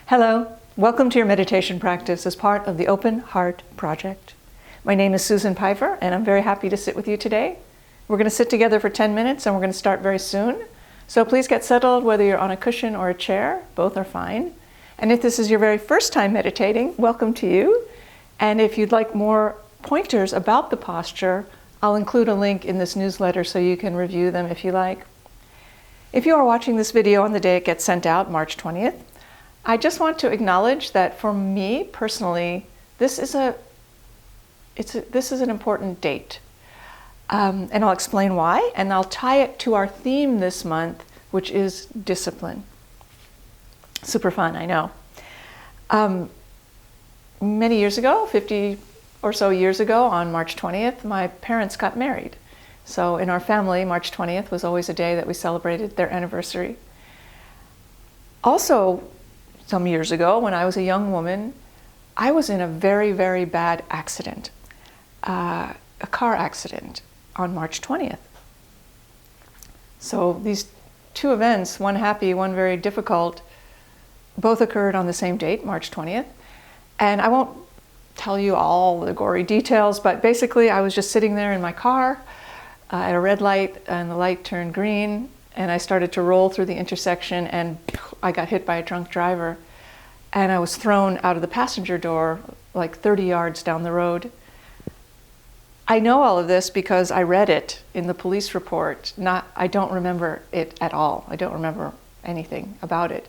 Hello, welcome to your meditation practice as part of the Open Heart Project. My name is Susan Piver, and I'm very happy to sit with you today. We're going to sit together for 10 minutes, and we're going to start very soon. So please get settled, whether you're on a cushion or a chair. Both are fine. And if this is your very first time meditating, welcome to you. And if you'd like more pointers about the posture, I'll include a link in this newsletter so you can review them if you like. If you are watching this video on the day it gets sent out, March 20th, I just want to acknowledge that for me personally, this is an important date. And I'll explain why, and I'll tie it to our theme this month, which is discipline. Super fun, I know. Many years ago, 50 or so years ago, on March 20th, my parents got married. So in our family, March 20th was always a day that we celebrated their anniversary. Also, some years ago, when I was a young woman, I was in a very, very bad accident, a car accident on March 20th. So these two events, one happy, one very difficult, both occurred on the same date, March 20th. And I won't tell you all the gory details, but basically I was just sitting there in my car at a red light, and the light turned green, and I started to roll through the intersection, and I got hit by a drunk driver, and I was thrown out of the passenger door like 30 yards down the road. I know all of this because I read it in the police report. I don't remember it at all. I don't remember anything about it.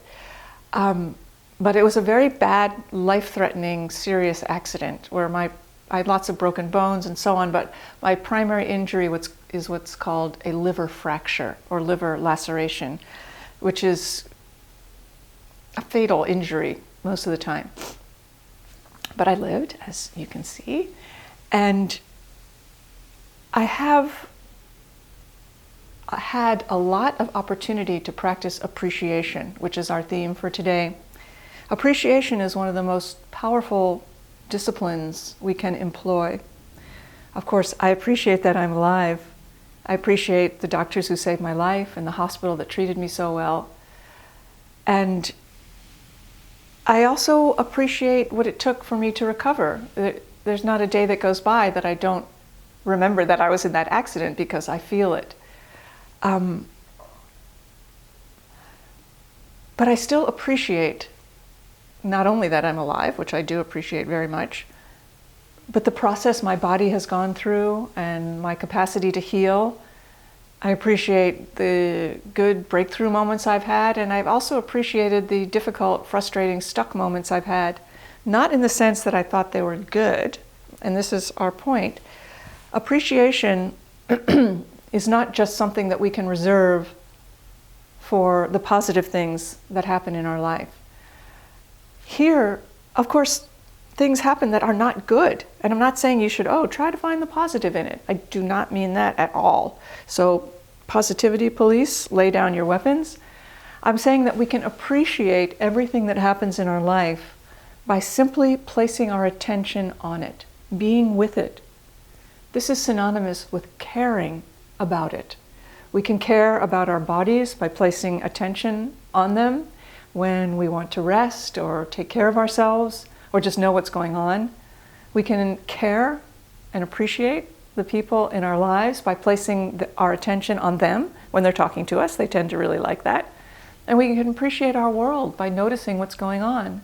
But it was a very bad, life-threatening, serious accident where I had lots of broken bones and so on, but my primary injury is what's called a liver fracture or liver laceration, which is a fatal injury most of the time. But I lived, as you can see, and I have had a lot of opportunity to practice appreciation, which is our theme for today. Appreciation is one of the most powerful disciplines we can employ. Of course, I appreciate that I'm alive. I appreciate the doctors who saved my life and the hospital that treated me so well. And I also appreciate what it took for me to recover. There's not a day that goes by that I don't remember that I was in that accident because I feel it. But I still appreciate not only that I'm alive, which I do appreciate very much, but the process my body has gone through and my capacity to heal. I appreciate the good breakthrough moments I've had, and I've also appreciated the difficult, frustrating, stuck moments I've had, not in the sense that I thought they were good, and this is our point. Appreciation is not just something that we can reserve for the positive things that happen in our life. Here, of course, things happen that are not good. And I'm not saying you should, try to find the positive in it. I do not mean that at all. So, positivity police, lay down your weapons. I'm saying that we can appreciate everything that happens in our life by simply placing our attention on it, being with it. This is synonymous with caring about it. We can care about our bodies by placing attention on them when we want to rest or take care of ourselves or just know what's going on. We can care and appreciate the people in our lives by placing our attention on them when they're talking to us. They tend to really like that. And we can appreciate our world by noticing what's going on.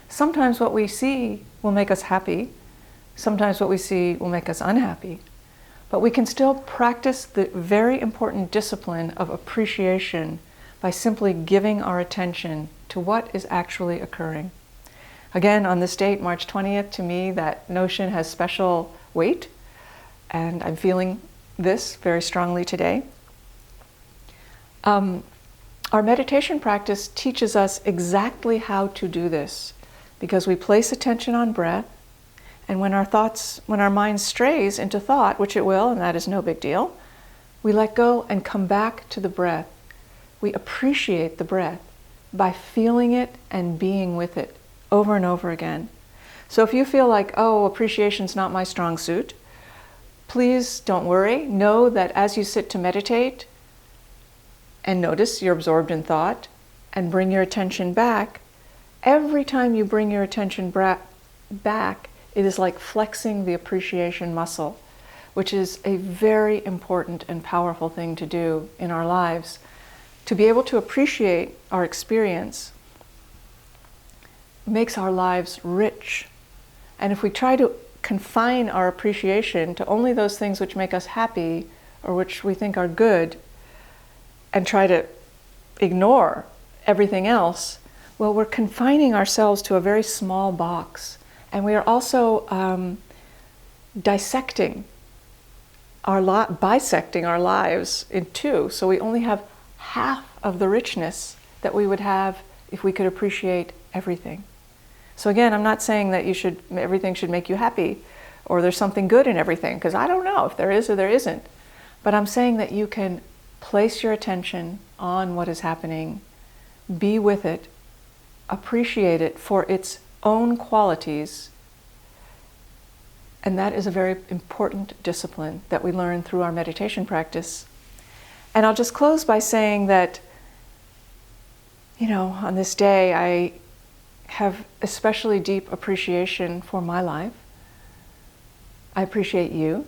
Sometimes what we see will make us happy. Sometimes what we see will make us unhappy. But we can still practice the very important discipline of appreciation by simply giving our attention to what is actually occurring. Again, on this date, March 20th, to me, that notion has special weight, and I'm feeling this very strongly today. Our meditation practice teaches us exactly how to do this, because we place attention on breath, and when our mind strays into thought, which it will, and that is no big deal, we let go and come back to the breath. We appreciate the breath by feeling it and being with it over and over again. So if you feel like, appreciation's not my strong suit, please don't worry. Know that as you sit to meditate and notice you're absorbed in thought and bring your attention back, every time you bring your attention back, it is like flexing the appreciation muscle, which is a very important and powerful thing to do in our lives. To be able to appreciate our experience makes our lives rich. And if we try to confine our appreciation to only those things which make us happy or which we think are good, and try to ignore everything else, well, we're confining ourselves to a very small box. And we are also bisecting our lives in two. So we only have half of the richness that we would have if we could appreciate everything. So again, I'm not saying that everything should make you happy, or there's something good in everything, because I don't know if there is or there isn't. But I'm saying that you can place your attention on what is happening, be with it, appreciate it for its own qualities. And that is a very important discipline that we learn through our meditation practice. And I'll just close by saying that, on this day, I have especially deep appreciation for my life. I appreciate you.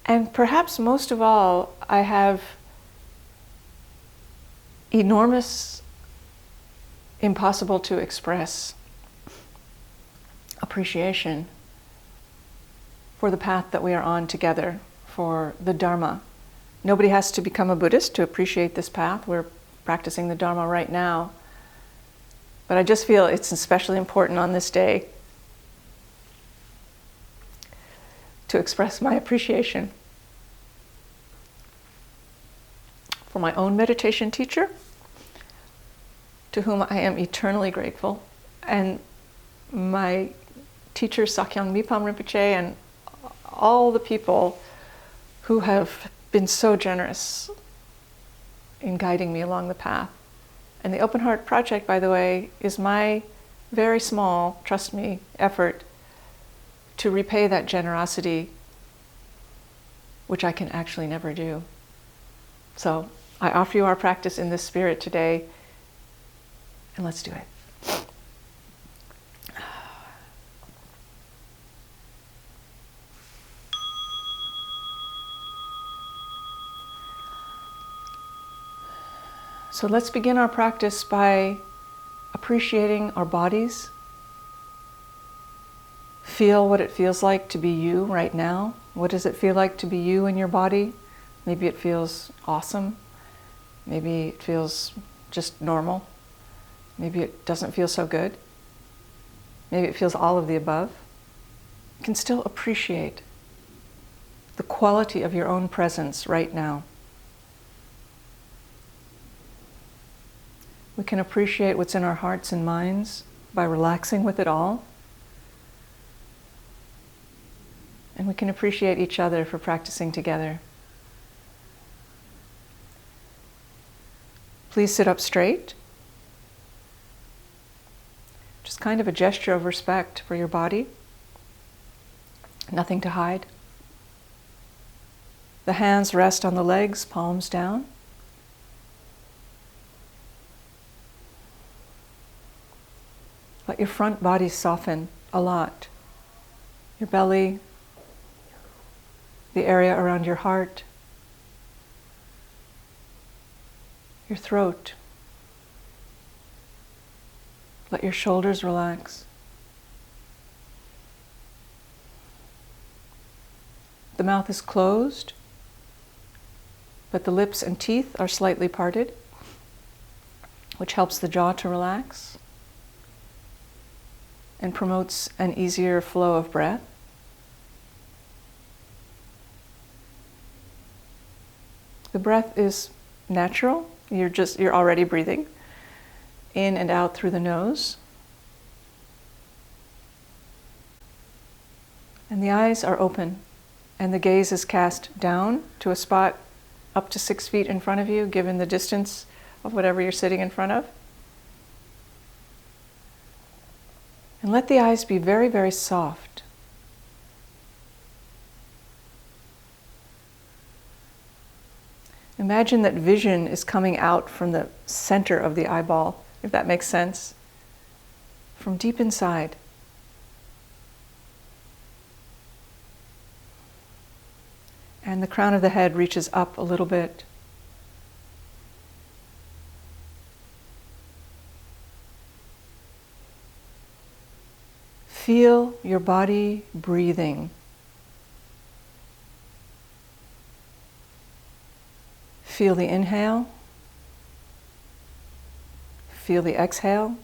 And perhaps most of all, I have enormous, impossible to express appreciation for the path that we are on together, for the Dharma. Nobody has to become a Buddhist to appreciate this path. We're practicing the Dharma right now. But I just feel it's especially important on this day to express my appreciation for my own meditation teacher, to whom I am eternally grateful, and my teacher Sakyong Mipam Rinpoche, and all the people who have been so generous in guiding me along the path. And the Open Heart Project, by the way, is my very small, trust me, effort to repay that generosity, which I can actually never do. So I offer you our practice in this spirit today, and let's do it. So let's begin our practice by appreciating our bodies. Feel what it feels like to be you right now. What does it feel like to be you in your body? Maybe it feels awesome. Maybe it feels just normal. Maybe it doesn't feel so good. Maybe it feels all of the above. You can still appreciate the quality of your own presence right now. We can appreciate what's in our hearts and minds by relaxing with it all. And we can appreciate each other for practicing together. Please sit up straight. Just kind of a gesture of respect for your body. Nothing to hide. The hands rest on the legs, palms down. Let your front body soften a lot. Your belly, the area around your heart, your throat. Let your shoulders relax. The mouth is closed, but the lips and teeth are slightly parted, which helps the jaw to relax and promotes an easier flow of breath. The breath is natural. You're already breathing in and out through the nose. And the eyes are open, and the gaze is cast down to a spot up to 6 feet in front of you, given the distance of whatever you're sitting in front of. And let the eyes be very, very soft. Imagine that vision is coming out from the center of the eyeball, if that makes sense, from deep inside. And the crown of the head reaches up a little bit. Feel your body breathing. Feel the inhale. Feel the exhale.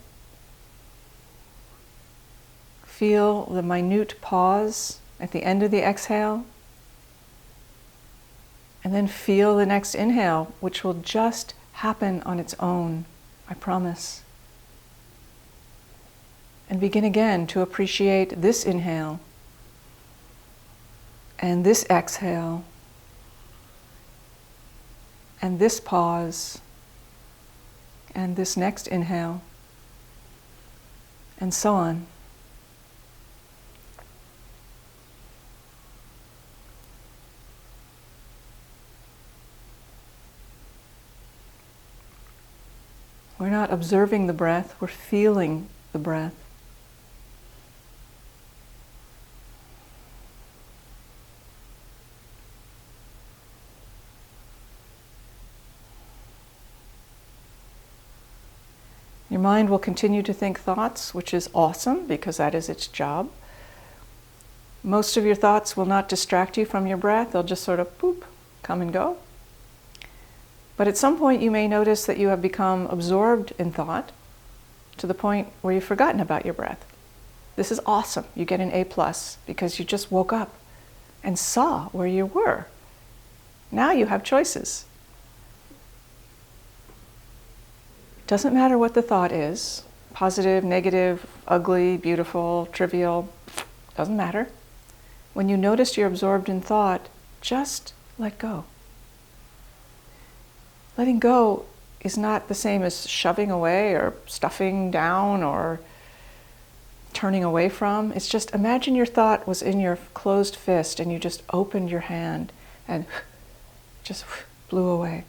Feel the minute pause at the end of the exhale. And then feel the next inhale, which will just happen on its own, I promise. And begin again to appreciate this inhale and this exhale and this pause and this next inhale and so on. We're not observing the breath, we're feeling the breath. Your mind will continue to think thoughts, which is awesome because that is its job. Most of your thoughts will not distract you from your breath, they'll just sort of boop, come and go. But at some point you may notice that you have become absorbed in thought to the point where you've forgotten about your breath. This is awesome. You get an A+ because you just woke up and saw where you were. Now you have choices. Doesn't matter what the thought is, positive, negative, ugly, beautiful, trivial, doesn't matter. When you notice you're absorbed in thought, just let go. Letting go is not the same as shoving away or stuffing down or turning away from. It's just imagine your thought was in your closed fist and you just opened your hand and just blew away.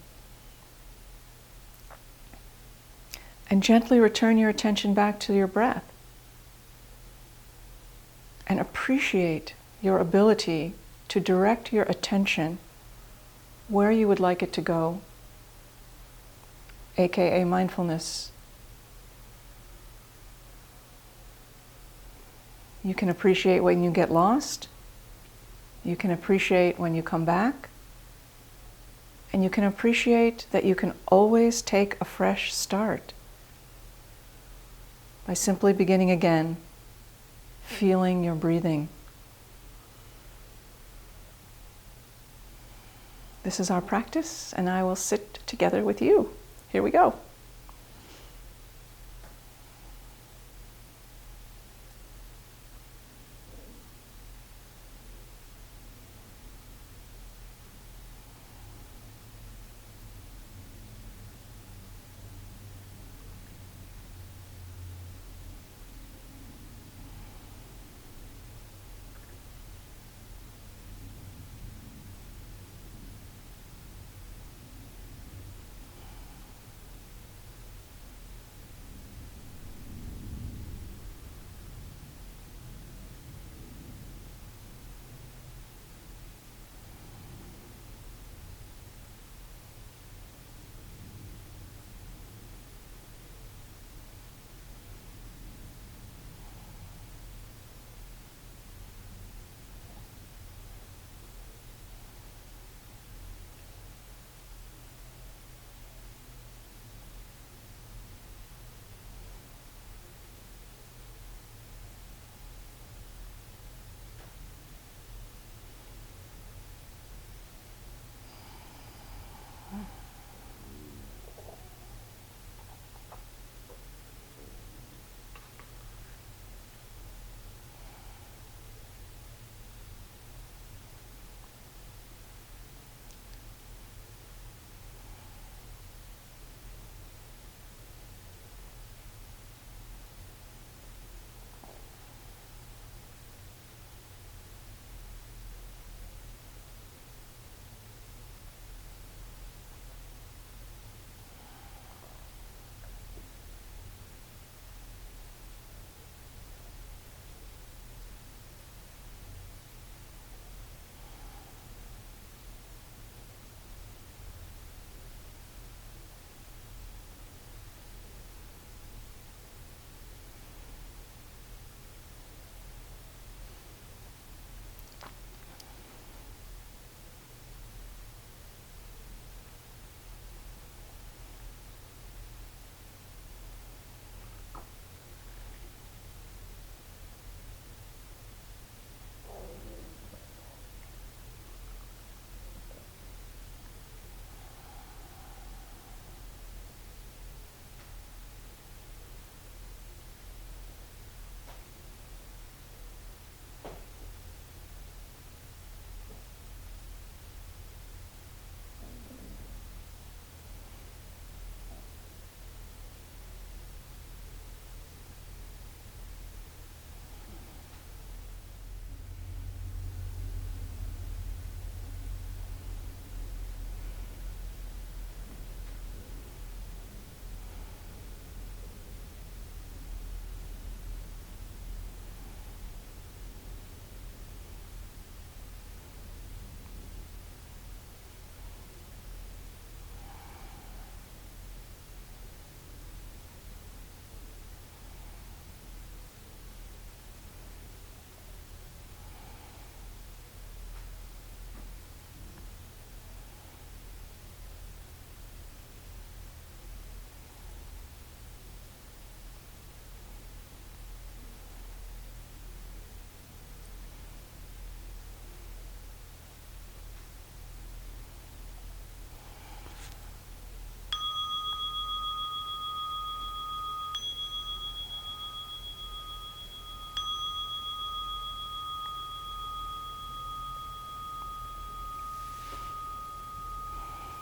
And gently return your attention back to your breath. And appreciate your ability to direct your attention where you would like it to go, aka mindfulness. You can appreciate when you get lost. You can appreciate when you come back. And you can appreciate that you can always take a fresh start by simply beginning again, feeling your breathing. This is our practice, and I will sit together with you. Here we go.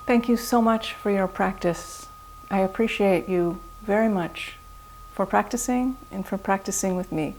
Thank you so much for your practice. I appreciate you very much for practicing and for practicing with me.